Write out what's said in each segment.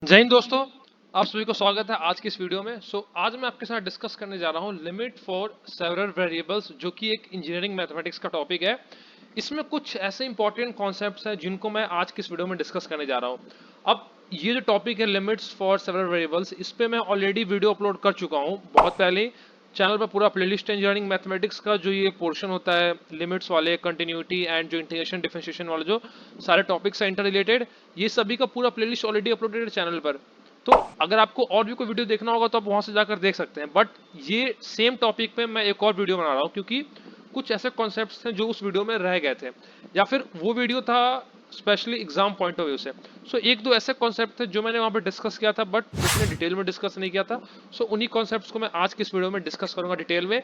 जय हिंद दोस्तों। आप सभी को स्वागत है आज की इस वीडियो में। आज मैं आपके साथ डिस्कस करने जा रहा हूं लिमिट फॉर सेवरल वेरिएबल्स, जो कि एक इंजीनियरिंग मैथमेटिक्स का टॉपिक है। इसमें कुछ ऐसे इंपॉर्टेंट कॉन्सेप्ट्स हैं जिनको मैं आज की इस वीडियो में डिस्कस करने जा रहा हूं। अब ये जो टॉपिक है लिमिट्स फॉर सेवरल वेरिएबल्स, इस पे मैं ऑलरेडी वीडियो अपलोड कर चुका हूं बहुत पहले। चैनल पर पूरा प्लेलिस्ट है इंजीनियरिंग मैथमेटिक्स का, जो ये पोर्शन होता है लिमिट्स वाले, कंटिन्यूटी एंड जो इंटीग्रेशन डिफरेंशिएशन वाले जो सारे टॉपिक्स हैं इंटर रिलेटेड, ये सभी का पूरा प्लेलिस्ट ऑलरेडी अपलोडेड है चैनल पर। तो अगर आपको और भी कोई वीडियो देखना होगा तो आप वहां से जाकर देख सकते हैं। बट ये सेम टॉपिक पे मैं एक और वीडियो बना रहा हूँ, क्योंकि कुछ ऐसे कॉन्सेप्ट्स थे जो उस वीडियो में रह गए थे, या फिर वो वीडियो था specially exam point of view से। एक दो ऐसे कॉन्सेप्ट थे जो मैंने वहां पे डिस्कस किया था, बट उतने डिटेल में डिस्कस नहीं किया था। उन्हीं कॉन्सेप्ट्स को मैं आज की इस वीडियो में डिस्कस करूंगा डिटेल में,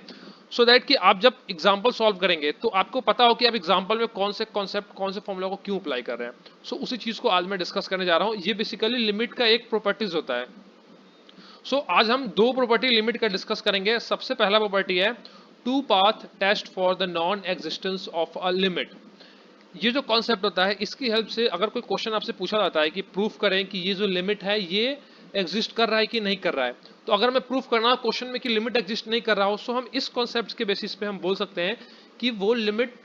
सो दैट कि आप जब एग्जाम्पल सॉल्व करेंगे तो आपको पता हो कि आप एग्जाम्पल में कौन से कॉन्सेप्ट, कौन से फॉर्मूला को क्यों अप्लाई कर रहे हैं। उसी चीज को आज मैं डिस्कस करने जा रहा हूँ। ये बेसिकली लिमिट का एक प्रॉपर्टीज होता है। आज हम दो प्रॉपर्टी लिमिट का डिस्कस करेंगे। सबसे पहला प्रॉपर्टी है two path test for the non existence of a limit. ये जो कॉन्सेप्ट होता है, इसकी हेल्प से अगर कोई क्वेश्चन आपसे पूछा जाता है कि प्रूफ करें कि ये जो लिमिट है ये एग्जिस्ट कर रहा है कि नहीं कर रहा है, तो अगर मैं प्रूफ करना क्वेश्चन में कि लिमिट एग्जिस्ट नहीं कर रहा हो, हम इस कॉन्सेप्ट के बेसिस पे हम बोल सकते हैं कि वो लिमिट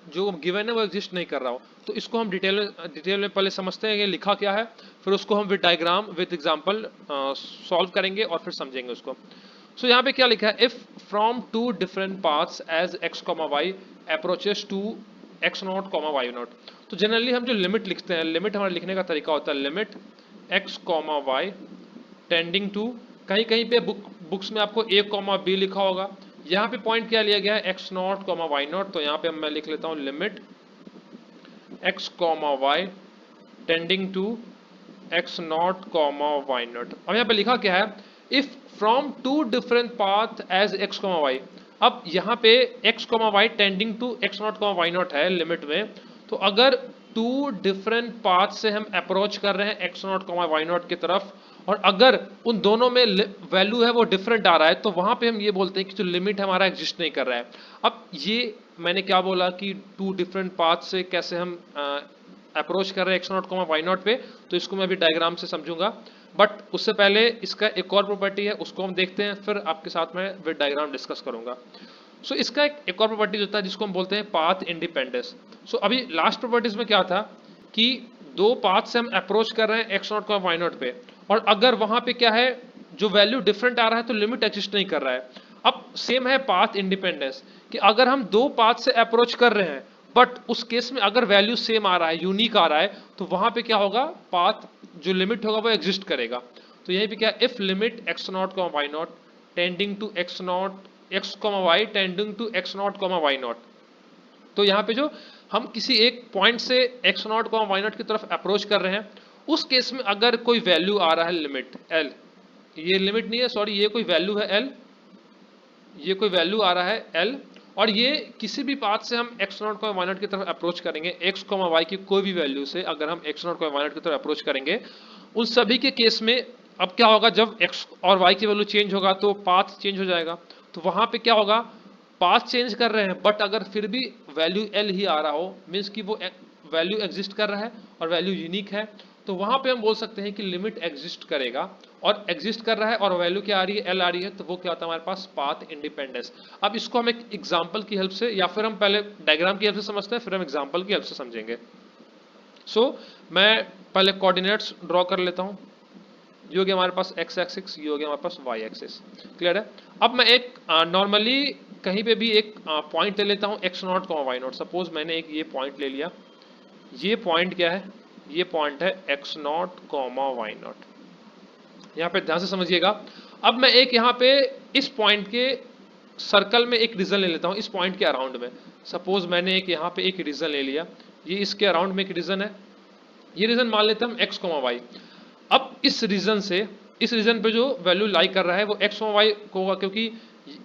जो गिवन है वो एग्जिस्ट नहीं कर रहा हो। तो इसको हम डिटेल में पहले समझते हैं कि लिखा क्या है, फिर उसको हम with diagram with example solve करेंगे और फिर समझेंगे उसको। यहाँ पे क्या लिखा है, if from two different paths as X comma Y approaches to X naught comma Y naught. तो जनरली हम जो लिमिट लिखते हैं, लिमिट हमारे लिखने का तरीका होता है limit X comma Y tending to, कहीं कहीं पे बुक्स में आपको ए कॉमा बी लिखा होगा। यहाँ पे पॉइंट क्या लिया गया है, x naught comma Y naught. तो यहाँ पे मैं लिख लेता हूँ limit X comma Y tending to X naught comma Y naught. अब यहाँ पे लिखा क्या है, if from two different path as X comma Y. अब यहाँ पे X comma Y tending to X naught comma Y naught है लिमिट में। तो अगर टू डिफरेंट पाथ से हम अप्रोच कर रहे हैं X naught comma Y naught की तरफ, और अगर उन दोनों में वैल्यू है वो डिफरेंट आ रहा है, तो वहां पे हम ये बोलते हैं कि जो लिमिट है हमारा एग्जिस्ट नहीं कर रहा है। अब ये मैंने क्या बोला कि टू डिफरेंट पाथ से कैसे हम अप्रोच कर रहे हैं X naught comma Y naught पे, तो इसको मैं अभी डायग्राम से समझूंगा। बट उससे पहले इसका एक और प्रॉपर्टी है, उसको हम देखते हैं, फिर आपके साथ में विद डायग्राम डिस्कस करूंगा। इसका एक और प्रॉपर्टी होता है जिसको हम बोलते हैं पाथ इंडिपेंडेंस। अभी लास्ट प्रॉपर्टीज में क्या था कि दो पाथ से हम अप्रोच कर रहे हैं एक्स नॉट का वाई नॉट पे, और अगर वहां पे क्या है जो वैल्यू डिफरेंट आ रहा है तो लिमिट एग्जिस्ट नहीं कर रहा है। अब सेम है पाथ इंडिपेंडेंस, कि अगर हम दो पाथ से अप्रोच कर रहे हैं बट उस केस में अगर वैल्यू सेम आ रहा है, यूनिक आ रहा है, तो वहां पे क्या होगा, पाथ जो लिमिट होगा वो एग्जिस्ट करेगा। तो यहीं पे क्या, if limit X naught comma Y naught tending to X naught X comma Y tending to X naught comma Y naught. तो यहाँ पे जो हम किसी एक पॉइंट से X naught comma Y naught की तरफ अप्रोच कर रहे हैं, उस केस में अगर कोई वैल्यू आ रहा है लिमिट एल, ये लिमिट नहीं है सॉरी, ये कोई वैल्यू है एल, ये कोई वैल्यू आ रहा है एल, और ये किसी भी पाथ से हम एक्स नॉट को वाई नॉट की तरफ अप्रोच करेंगे, एक्स कॉमा वाई की कोई भी वैल्यू से अगर हम एक्स नॉट को वाई नॉट की तरफ अप्रोच करेंगे, उन सभी के केस में अब क्या होगा, जब एक्स और वाई की वैल्यू चेंज होगा तो पाथ चेंज हो जाएगा। तो वहां पे क्या होगा, पाथ चेंज कर रहे हैं बट अगर फिर भी वैल्यू एल ही आ रहा हो, मीन्स कि वो वैल्यू एग्जिस्ट कर रहा है और वैल्यू यूनिक है, तो वहां पे हम बोल सकते हैं कि लिमिट एग्जिस्ट करेगा। और एग्जिस्ट कर रहा है और वैल्यू क्या आ रही है, एल आ रही है, तो वो क्या होता है हमारे पास, पाथ इंडिपेंडेंस। अब इसको हम एक एग्जांपल की हेल्प से, या फिर हम पहले डायग्राम की हेल्प से समझते हैं, फिर हम एग्जांपल की हेल्प से समझेंगे। मैं पहले कोऑर्डिनेट्स ड्रॉ कर लेता हूं। ये हो गया हमारे पास एक्स एक्सिस, ये हो गया हमारे पास वाई एक्सिस। क्लियर है। अब मैं एक नॉर्मली कहीं पे भी एक पॉइंट ले लेता हूं, x naught comma Y naught. Suppose मैंने एक ये पॉइंट ले लिया, ये पॉइंट क्या है, ये पॉइंट है x naught comma Y naught. यहाँ पे ध्यान से समझिएगा। अब मैं एक यहाँ पे इस पॉइंट के सर्कल में एक रीजन ले लेता हूँ, इस पॉइंट के अराउंड में। सपोज मैंने एक यहाँ पे एक रीजन ले लिया, ये इसके अराउंड में एक रीजन है, ये रीजन मान लेते हैं हम एक्स कॉमा वाई। अब इस रीजन से, इस रीजन पे जो वैल्यू लाई कर रहा है वो एक्स कॉमा वाई को होगा, क्योंकि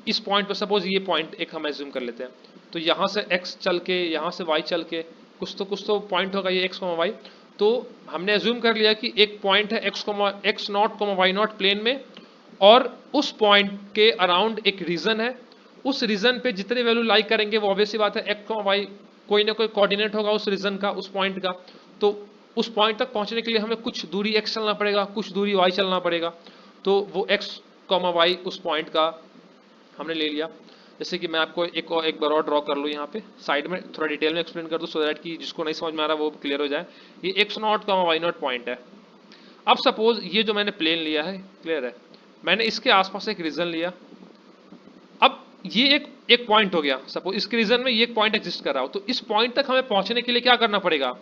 इस पॉइंट पर सपोज ये पॉइंट एक हम एज्यूम कर लेते हैं, तो यहाँ से एक्स चल के यहाँ से वाई चल के कुछ तो पॉइंट होगा ये एक्स कॉमा वाई। तो हमने एज्यूम कर लिया कि एक पॉइंट है x naught comma Y naught plane में, और उस पॉइंट के अराउंड एक रीजन है। उस रीजन पे जितने वैल्यू लाई करेंगे वो ऑब्वियसली बात है एक्स कॉमा वाई कोई ना कोई कोऑर्डिनेट होगा उस रीजन का, उस पॉइंट का। तो उस पॉइंट तक पहुंचने के लिए हमें कुछ दूरी x चलना पड़ेगा, कुछ दूरी y चलना पड़ेगा। तो वो x, y उस पॉइंट का हमने ले लिया। जैसे कि मैं आपको एक बार और ड्रॉ कर लूँ यहाँ पे साइड में, थोड़ा डिटेल में एक्सप्लेन कर दूँ सो दैट कि जिसको नहीं समझ में आ रहा वो क्लियर हो जाए। ये x0, y0 पॉइंट है। अब सपोज ये जो मैंने प्लेन लिया है, क्लियर है, मैंने इसके आसपास एक रीजन लिया। अब ये एक पॉइंट हो गया, सपोज इसके रीजन में ये एक पॉइंट एग्जिस्ट कर रहा हो, तो इस पॉइंट तक हमें पहुंचने के लिए क्या करना पड़ेगा,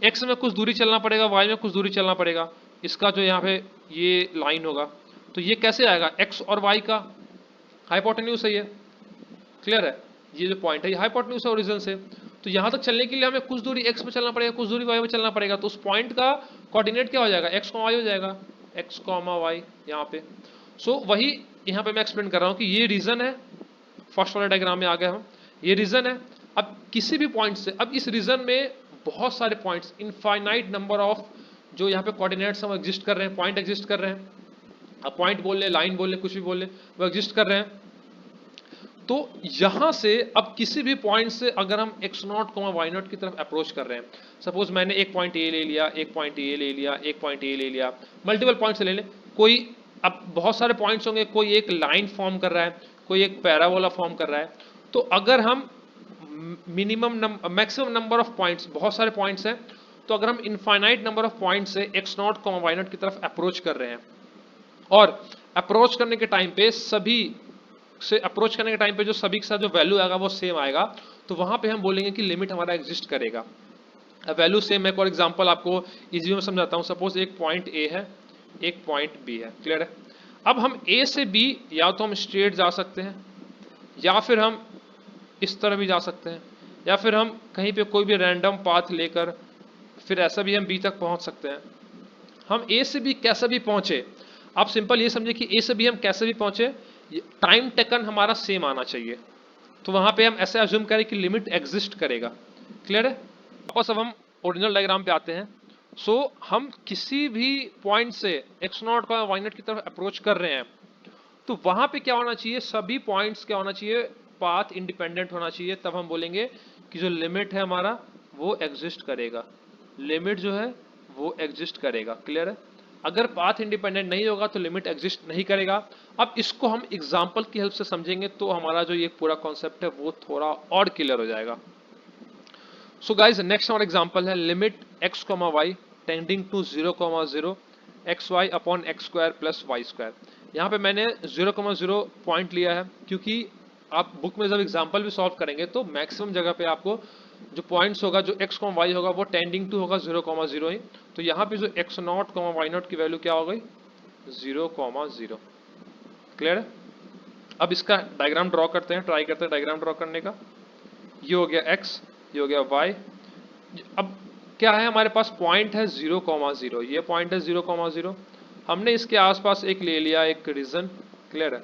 x में कुछ दूरी चलना पड़ेगा, y में कुछ दूरी चलना पड़ेगा। इसका जो यहाँ पे ये लाइन होगा, तो ये कैसे आएगा, x और y का हाइपोटेन्यूज है ये, क्लियर है, ये जो पॉइंट है ये हाइपोटेन्यूज है ओरिजिन से। तो यहाँ तक चलने के लिए हमें कुछ दूरी x में चलना पड़ेगा, कुछ दूरी y में चलना पड़ेगा। तो उस पॉइंट का कोऑर्डिनेट क्या हो जाएगा, x, y हो जाएगा, x, y यहाँ पे। सो वही यहाँ पे मैं एक्सप्लेन कर रहा हूँ कि ये रीजन है, फर्स्ट वाले डायग्राम में आ गए हम, ये रीजन है। अब किसी भी पॉइंट से, अब इस रीजन में बहुत सारे पॉइंट्स, इनफाइनाइट नंबर ऑफ जो यहाँ पे कोऑर्डिनेट्स हम एग्जिस्ट कर रहे हैं, पॉइंट एग्जिस्ट कर रहे हैं। अब पॉइंट बोल ले, लाइन बोल ले, कुछ भी बोल ले, वो एग्जिस्ट कर रहे हैं। तो यहां से अब किसी भी पॉइंट से अगर हम x0, y0 की तरफ अप्रोच कर रहे हैं, सपोज मैंने एक पॉइंट ए ले लिया, एक पॉइंट ए ले लिया, एक पॉइंट ए ले लिया, मल्टीपल पॉइंट्स ले लें, कोई, अब बहुत सारे पॉइंट्स होंगे, कोई एक लाइन फॉर्म कर रहा है, कोई एक पैराबोला फॉर्म कर रहा है। तो अगर हम मैक्सिमम नंबर ऑफ पॉइंट्स, बहुत सारे पॉइंट्स हैं, तो अगर हम इनफाइनाइट नंबर ऑफ पॉइंट्स से x0, y0 की तरफ अप्रोच कर रहे हैं, और अप्रोच करने के टाइम पे सभी से अप्रोच करने के टाइम पे जो सभी के साथ जो वैल्यू आएगा वो सेम आएगा, तो वहां पे हम बोलेंगे कि लिमिट हमारा एग्जिस्ट करेगा। वैल्यू सेम है। फॉर एग्जांपल आपको इजी में समझाता हूं, सपोज एक पॉइंट ए है, एक पॉइंट बी है, क्लियर है। अब हम ए से बी या तो हम स्ट्रेट जा सकते हैं, या फिर हम इस तरह भी जा सकते हैं, या फिर हम कहीं पे कोई भी रैंडम पाथ लेकर फिर ऐसा भी हम बी तक पहुंच सकते हैं। हम ए से बी कैसे भी पहुंचे, आप सिंपल ये समझे कि ए से बी हम कैसे भी पहुंचे, टाइम टेकन हमारा सेम आना चाहिए। तो वहां पे हम ऐसे अज्यूम करें कि लिमिट एग्जिस्ट करेगा, क्लियर है। वापस अब हम ओरिजिनल डायग्राम पे आते हैं। सो हम किसी भी पॉइंट से x0 का y0 की तरफ अप्रोच कर रहे हैं, तो वहां पे क्या होना चाहिए, सभी पॉइंट्स क्या होना चाहिए, पाथ इंडिपेंडेंट होना चाहिए। तब हम बोलेंगे कि जो लिमिट है हमारा वो एग्जिस्ट करेगा, लिमिट जो है वो एग्जिस्ट करेगा, क्लियर है। अगर पाथ इंडिपेंडेंट नहीं होगा तो लिमिट एग्जिस्ट नहीं करेगा। अब इसको हम एग्जांपल की हेल्प से समझेंगे तो हमारा जो ये पूरा कॉन्सेप्ट है वो थोड़ा और क्लियर हो जाएगा। सो गाइज नेक्स्ट और एग्जांपल है limit x, y tending to 0, 0 xy upon x square plus Y square. यहाँ पे मैंने 0, 0 पॉइंट लिया है क्योंकि आप बुक में जब एग्जांपल भी सॉल्व करेंगे तो मैक्सिमम जगह पे आपको जो पॉइंट्स होगा, जो x, y होगा वो टेंडिंग टू होगा 0, 0 ही। तो यहाँ पे जो x0, y0 की वैल्यू क्या हो गई, 0, 0, क्लियर है। अब इसका डायग्राम ड्रॉ करते हैं, ट्राई करते हैं डायग्राम ड्रॉ करने का। ये हो गया x, ये हो गया y। अब क्या है, हमारे पास पॉइंट है 0, 0, ये पॉइंट है 0, 0। हमने इसके आसपास एक ले लिया एक रीजन, क्लियर है।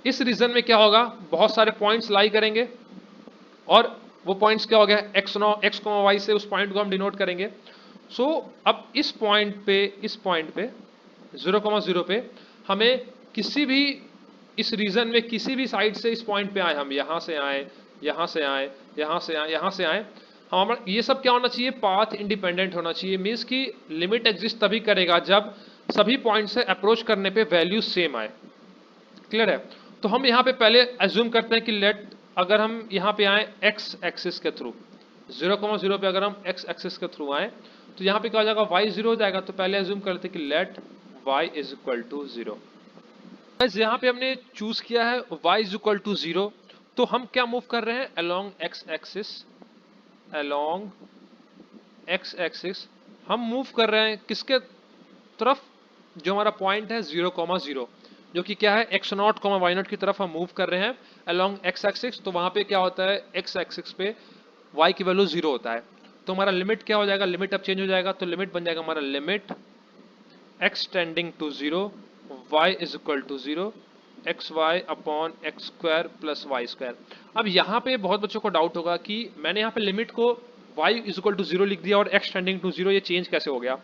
इस रीजन में क्या होगा, बहुत सारे पॉइंट्स लाई करेंगे, और वो पॉइंट्स क्या हो गया, x, y से उस पॉइंट को हम डिनोट करेंगे। सो अब इस पॉइंट पे 0, 0 पे हमें किसी भी इस रीजन में किसी भी साइड से इस पॉइंट पे आए, हम यहाँ से आए, यहाँ से आए, यहाँ से आए, यहाँ से आए, हमारा ये सब क्या होना चाहिए, पाथ इंडिपेंडेंट होना चाहिए। मीन्स कि लिमिट एग्जिस्ट तभी करेगा जब सभी पॉइंट से अप्रोच करने पे वैल्यू सेम आए, क्लियर है। तो हम यहाँ पे पहले एज्यूम करते हैं कि लेट, अगर हम यहाँ पे आए x एक्सिस के थ्रू, 0, 0 पे अगर हम x एक्सिस के थ्रू आए तो यहाँ पे क्या हो जाएगा, y 0 हो जाएगा। तो पहले एज्यूम करते हैं कि let y is equal to 0। यहाँ पे हमने चूज किया है y इज इक्वल टू 0, तो हम क्या मूव कर रहे हैं, along x axis, along x axis हम मूव कर रहे हैं किसके तरफ, जो हमारा पॉइंट है 0, 0, जो कि क्या है x0, y0 की तरफ हम मूव कर रहे हैं अलोंग x एक्सिस। तो वहां पे क्या होता है, x एक्सिस पे y की वैल्यू 0 होता है। तो हमारा लिमिट क्या हो जाएगा, लिमिट अब चेंज हो जाएगा। तो लिमिट बन जाएगा हमारा limit x tending to 0, y is equal to 0, xy upon x square plus Y square. अब यहाँ पे बहुत बच्चों को डाउट होगा कि मैंने यहाँ पे लिमिट को y इज इक्वल टू 0 लिख दिया और x टेंडिंग टू 0, ये चेंज कैसे हो गया।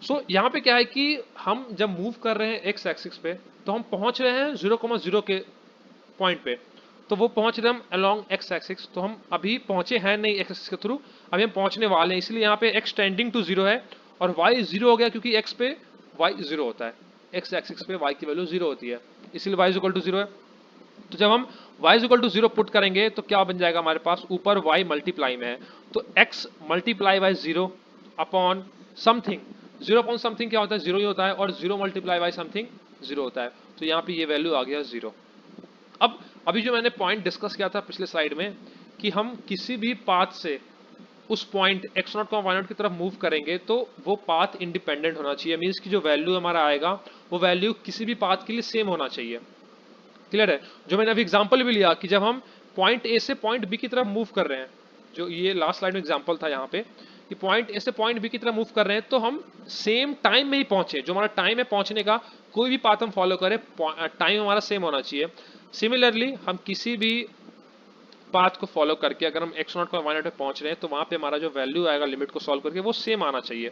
सो यहाँ पे क्या है कि हम जब मूव कर रहे हैं x एक्सिस पे तो हम पहुंच रहे हैं 0, 0 के पॉइंट पे। तो वो पहुंच रहे हम अलोंग एक्स एक्सिस, तो हम अभी पहुंचे हैं नहीं एक्स एक्सिस के थ्रू, अभी हम पहुंचने वाले हैं, इसलिए यहाँ पे एक्स टेंडिंग टू जीरो है और वाई जीरो हो गया क्योंकि एक्स पे वाई जीरो होता है, एक्स एक्सिस पे वाई की वैल्यू जीरो होती है, इसलिए वाई इक्वल टू जीरो है। तो जब हम y equal to zero put करेंगे तो क्या बन जाएगा हमारे पास, ऊपर y मल्टीप्लाई में है तो x multiply by zero upon something, zero upon something क्या होता है, जीरो ही होता है, और zero multiply by something zero होता है, तो यहाँ पे ये वैल्यू आ गया जीरो। अब अभी जो मैंने पॉइंट डिस्कस किया था पिछले स्लाइड में कि हम किसी भी पाथ से उस पॉइंट x0 y0 की तरफ मूव करेंगे तो वो पाथ इंडिपेंडेंट होना चाहिए, मीन्स की जो वैल्यू हमारा आएगा वो वैल्यू किसी भी पाथ के लिए सेम होना चाहिए। क्लियर है? जो मैंने अभी एग्जांपल भी लिया कि जब हम पॉइंट ए से पॉइंट बी की तरफ मूव कर रहे हैं, जो ये लास्ट स्लाइड में एग्जांपल था यहाँ पे कि पॉइंट ए से पॉइंट बी की तरफ मूव कर रहे हैं तो हम सेम टाइम में ही पहुंचे, जो हमारा टाइम है पहुंचने का, कोई भी पाथ हम फॉलो करें टाइम हमारा सेम होना चाहिए। सिमिलरली हम किसी भी पाथ को फॉलो करके अगर हम x0 को y0 पे पहुंच रहे हैं तो वहां पे हमारा जो वैल्यू आएगा लिमिट को सॉल्व करके वो सेम आना चाहिए।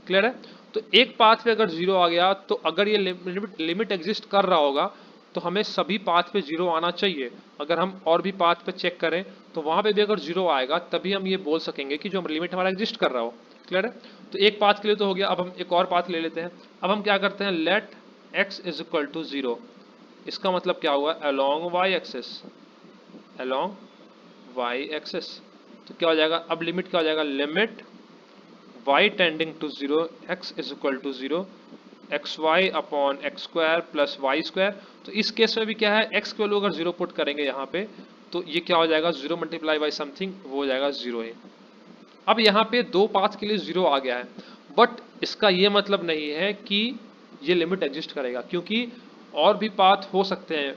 क्लियर है? तो एक पाथ पे अगर जीरो आ गया तो अगर ये लिमिट एग्जिस्ट कर रहा होगा तो हमें सभी पाथ पे जीरो आना चाहिए। अगर हम और भी पाथ पे चेक करें तो वहां पे भी अगर जीरो आएगा तभी हम ये बोल सकेंगे कि जो लिमिट हमारा एग्जिस्ट कर रहा हो। क्लियर है? तो एक पाथ के लिए तो हो गया, अब हम एक और पाथ ले लेते हैं। अब हम क्या करते हैं, let x is equal to zero, इसका मतलब क्या हुआ, along y axis, along y axis, तो क्या हो जाएगा, अब लिमिट क्या हो जाएगा, limit y tending to zero x is equal to zero x Y upon x square plus Y square. तो इस केस में भी क्या है, x की वैल्यू अगर जीरो पुट करेंगे यहाँ पे तो ये क्या हो जाएगा, जीरो मल्टीप्लाई बाई समथिंग वो हो जाएगा जीरो ही। अब यहाँ पे दो पाथ के लिए जीरो आ गया है, बट इसका ये मतलब नहीं है कि ये लिमिट एग्जिस्ट करेगा, क्योंकि और भी पाथ हो सकते हैं,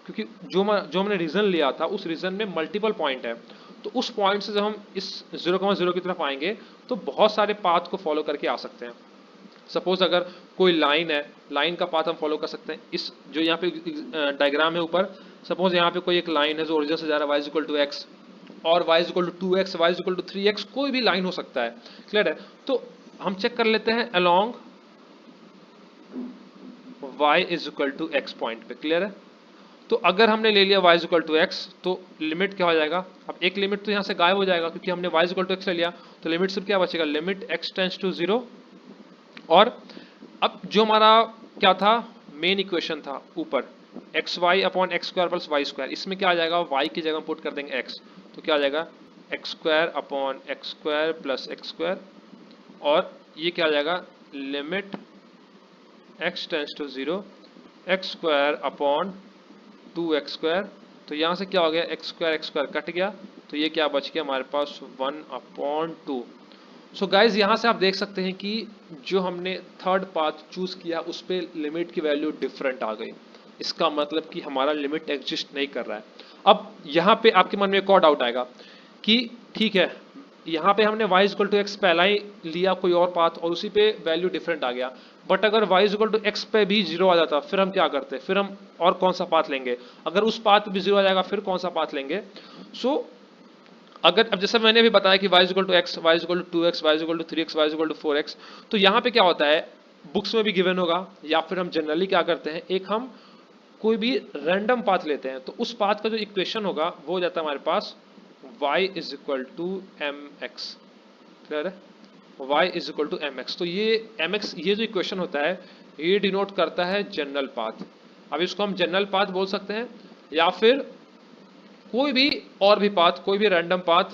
क्योंकि जो हमने रीजन लिया था उस रीजन में मल्टीपल पॉइंट है, तो उस पॉइंट से जब हम इस 0,0 की तरफ आएंगे तो बहुत सारे पाथ को फॉलो करके आ सकते हैं। सपोज अगर कोई लाइन है, लाइन का पाथ हम फॉलो कर सकते हैं, इस जो यहाँ पे डायग्राम है ऊपर, सपोज यहाँ पे कोई एक लाइन है जो ओरिजिन से जा रहा है y इक्वल टू एक्स और y equal to 2x, y equal to 3x, कोई भी लाइन हो सकता है। क्लियर है? तो हम चेक कर लेते हैं along y is equal to x point पे। क्लियर है? तो अगर हमने ले लिया y इक्वल टू x तो लिमिट क्या हो जाएगा, अब एक लिमिट तो यहाँ से गायब हो जाएगा क्योंकि हमने y इक्वल टू x ले लिया, तो लिमिट सिर्फ क्या बचेगा, limit x tends to zero. और अब जो हमारा क्या था, मेन इक्वेशन था ऊपर x Y upon x square plus Y square, इसमें क्या आ जाएगा, y की जगह पुट कर देंगे x, तो क्या आ जाएगा x square upon x square plus x square, और ये क्या आ जाएगा, limit x tends to zero x square upon 2x square. तो यहाँ से क्या हो गया, एक्स स्क्वायर कट गया, तो ये क्या बच गया हमारे पास 1/2। सो गाइज यहाँ से आप देख सकते हैं कि जो हमने थर्ड पाथ चूज किया उस पे लिमिट की वैल्यू डिफरेंट आ गई, इसका मतलब कि हमारा लिमिट एग्जिस्ट नहीं कर रहा है। अब यहाँ पे आपके मन में एक और डाउट आएगा कि ठीक है, यहाँ पे हमने y इक्वल टू एक्स पहला ही लिया कोई और पाथ और उसी पे वैल्यू डिफरेंट आ गया, बट अगर y इक्वल टू एक्स पे भी जीरो आ जाता फिर हम क्या करते, फिर हम और कौन सा पाथ लेंगे, अगर उस पाथ पे भी जीरो आ जाएगा फिर कौन सा पाथ लेंगे। सो अगर अब जैसे मैंने भी बताया कि y equal to x, y equal to 2x, y equal to 3x, y equal to 4x, तो यहाँ पे क्या होता है, बुक्स में भी गिवन होगा या फिर हम जनरली क्या करते हैं, एक हम कोई भी रैंडम पाथ लेते हैं, तो उस पाथ का जो इक्वेशन होगा वो हो जाता है हमारे पास y is equal to mx। Clear है? y is equal to mx, तो ये mx, ये जो इक्वेशन होता है ये डिनोट करता है जनरल पाथ। अब इसको हम जनरल पाथ बोल सकते हैं या फिर कोई भी और भी पाथ, कोई भी रैंडम पाथ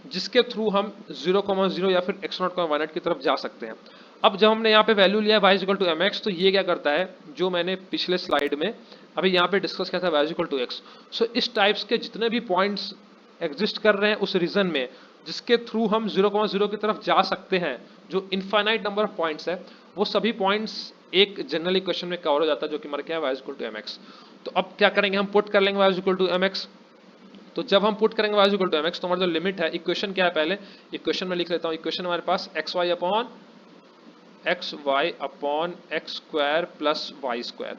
जिसके थ्रू हम 0,0 या फिर x0, y0 की तरफ जा सकते हैं। अब जब हमने यहाँ पे वैल्यू लिया y इक्वल टू mx, तो ये क्या करता है, जो मैंने पिछले स्लाइड में अभी यहाँ पे डिस्कस किया था y इक्वल टू x, सो इस टाइप्स के जितने भी पॉइंट्स एग्जिस्ट कर रहे हैं उस रीजन में जिसके थ्रू हम 0,0 की तरफ जा सकते हैं, जो इनफाइनाइट नंबर ऑफ पॉइंट्स है, वो सभी पॉइंट्स एक जनरल इक्वेशन में कवर हो जाता है जो कि हमारा क्या है, y इक्वल टू mx। तो अब क्या करेंगे, हम पुट कर लेंगे y इक्वल टू mx। तो जब हम पुट करेंगे y इक्वल टू mx तो हमारा जो लिमिट है, इक्वेशन क्या है, पहले इक्वेशन में लिख लेता हूँ, इक्वेशन हमारे पास X Y upon x square plus Y square.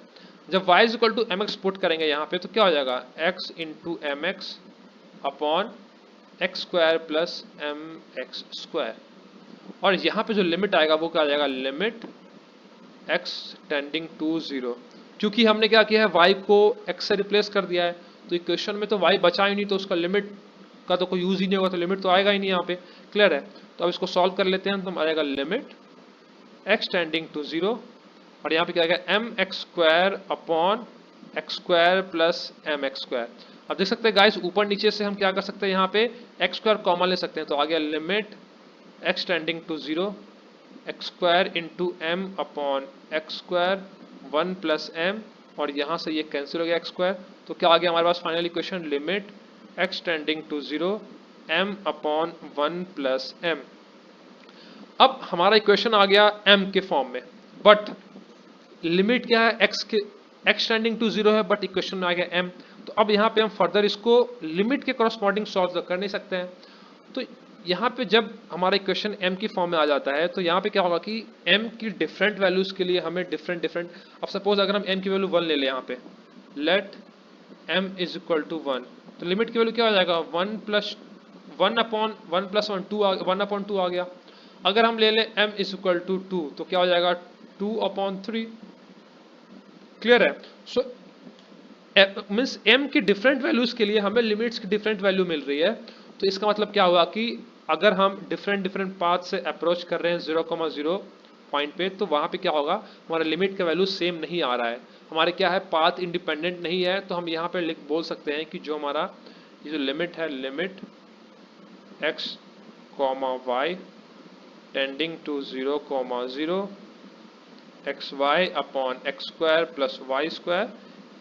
जब y equal to mx put करेंगे यहाँ पे तो क्या हो जाएगा, x into M X upon x square plus M x square, और यहाँ पे जो लिमिट आएगा वो क्या आ जाएगा, limit x tending to zero. क्योंकि हमने क्या किया है, y को x से रिप्लेस कर दिया है तो इक्वेशन में तो y बचा ही नहीं, तो उसका लिमिट का तो कोई यूज ही नहीं होगा, तो लिमिट तो आएगा ही नहीं यहाँ पे। क्लियर है? तो अब इसको सॉल्व कर लेते हैं, तो आएगा लिमिट x टेंडिंग टू 0, और यहाँ पे क्या आएगा m x square upon x square plus M x square. अब देख सकते हैं गाइस, ऊपर नीचे से हम क्या कर सकते हैं, यहाँ पे एक्स स्क्वायर कॉमन ले सकते हैं, तो आ गया limit x tending to 0 x square into m upon x square 1 plus m, और यहाँ से ये कैंसिल हो गया एक्स स्क्वायर, तो क्या आ गया हमारे पास final equation limit x tending to 0 m upon 1 plus M. अब हमारा इक्वेशन आ गया m के फॉर्म में, बट लिमिट क्या है x के, x टेंडिंग टू 0 है, बट इक्वेशन में आ गया m। तो अब यहाँ पे हम फर्दर इसको लिमिट के करस्पॉन्डिंग सॉल्व कर नहीं सकते हैं। तो यहाँ पे जब हमारा इक्वेशन m की फॉर्म में आ जाता है, तो यहाँ पे क्या होगा कि m की डिफरेंट वैल्यूज के लिए हमें डिफरेंट अब सपोज अगर हम m की वैल्यू 1 ले लें, यहाँ पे let m is equal to 1, तो लिमिट की वैल्यू क्या हो जाएगा 1 प्लस 1 अपॉन 1 प्लस 1 2 1 अपॉन 2 आ गया। अगर हम ले लें m इज इक्वल टू 2, तो क्या हो जाएगा 2 अपॉन 3। क्लियर है? सो मीन्स m की डिफरेंट वैल्यूज के लिए हमें लिमिट्स की डिफरेंट वैल्यू मिल रही है। तो इसका मतलब क्या हुआ कि अगर हम डिफरेंट पाथ से अप्रोच कर रहे हैं 0,0 पॉइंट पे, तो वहां पे क्या होगा, हमारा लिमिट का वैल्यू सेम नहीं आ रहा है, हमारे क्या है पाथ इंडिपेंडेंट नहीं है। तो हम यहाँ पे बोल सकते हैं कि जो हमारा ये जो लिमिट है, limit x y tending to 0,0 x Y upon x square plus Y square,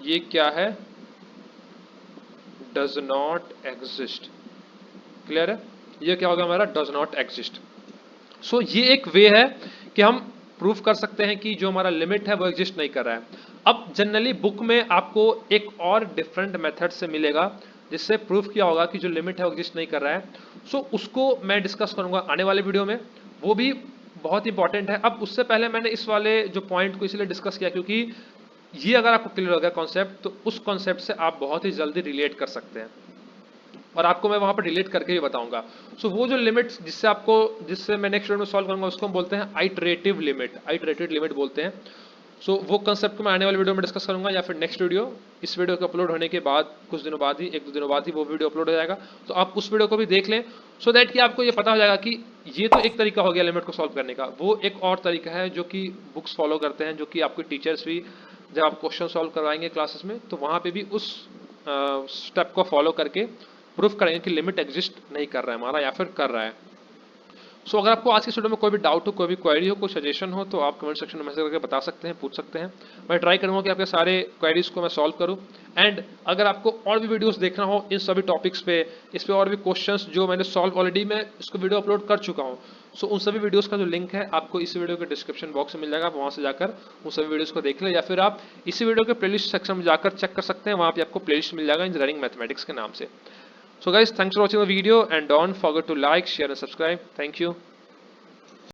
ये क्या है, डज नॉट एग्जिस्ट। क्लियर है? ये क्या होगा हमारा, डज नॉट एग्जिस्ट। सो ये एक वे है कि हम प्रूफ कर सकते हैं कि जो हमारा लिमिट है वो एग्जिस्ट नहीं कर रहा है। अब जनरली बुक में आपको एक और डिफरेंट मेथड से मिलेगा जिससे प्रूफ किया होगा कि जो लिमिट है वो एग्जिस्ट नहीं कर रहा है। सो उसको मैं डिस्कस करूंगा आने वाले वीडियो में, वो भी बहुत इंपॉर्टेंट है। अब उससे पहले मैंने इस वाले जो पॉइंट को इसलिए डिस्कस किया क्योंकि ये अगर आपको क्लियर हो गया कॉन्सेप्ट, तो उस कॉन्सेप्ट से आप बहुत ही जल्दी रिलेट कर सकते हैं, और आपको मैं वहां पर रिलेट करके भी बताऊंगा। सो वो जो लिमिट्स जिससे मैं नेक्स्ट वीडियो में सॉल्व करूंगा, उसको हम बोलते हैं आइटरेटिव लिमिट बोलते हैं। सो वो कंसेप्ट को मैं आने वाले वीडियो में डिस्कस करूंगा, या फिर नेक्स्ट वीडियो, इस वीडियो के अपलोड होने के बाद कुछ दिनों बाद ही, 1-2 दिनों बाद ही वो वीडियो अपलोड हो जाएगा। तो आप उस वीडियो को भी देख लें, सो दैट कि आपको ये पता हो जाएगा कि ये तो एक तरीका हो गया लिमिट को सॉल्व करने का, वो एक और तरीका है जो कि बुक्स फॉलो करते हैं, जो कि आपके टीचर्स भी जब आप क्वेश्चन सॉल्व करवाएंगे क्लासेस में, तो वहां पे भी उस स्टेप को फॉलो करके प्रूफ करेंगे कि लिमिट एग्जिस्ट नहीं कर रहा है हमारा, या फिर कर रहा है। सो अगर आपको आज की वीडियो में कोई भी डाउट हो, कोई भी क्वेरी हो, कोई सजेशन हो, तो आप कमेंट सेक्शन में मैसेज करके बता सकते हैं, पूछ सकते हैं। मैं ट्राई करूंगा कि आपके सारे क्वेरीज को मैं सॉल्व करूं। एंड अगर आपको और भी वीडियोस देखना हो इन सभी टॉपिक्स पे, इस पे और भी क्वेश्चंस जो मैंने सॉल्व ऑलरेडी मैं इसको वीडियो अपलोड कर चुका हूँ, सो उन सभी वीडियोस का जो लिंक है आपको इस वीडियो के डिस्क्रिप्शन बॉक्स में मिल जाएगा, आप वहां से जाकर उन सभी वीडियोस को देख लें, या फिर आप इसी वीडियो के प्लेलिस्ट सेक्शन में जाकर चेक कर सकते हैं, वहां पे आपको प्लेलिस्ट मिल जाएगा इंजीनियरिंग मैथमेटिक्स के नाम से। So guys, thanks for watching the video and don't forget to like, share and subscribe. Thank you.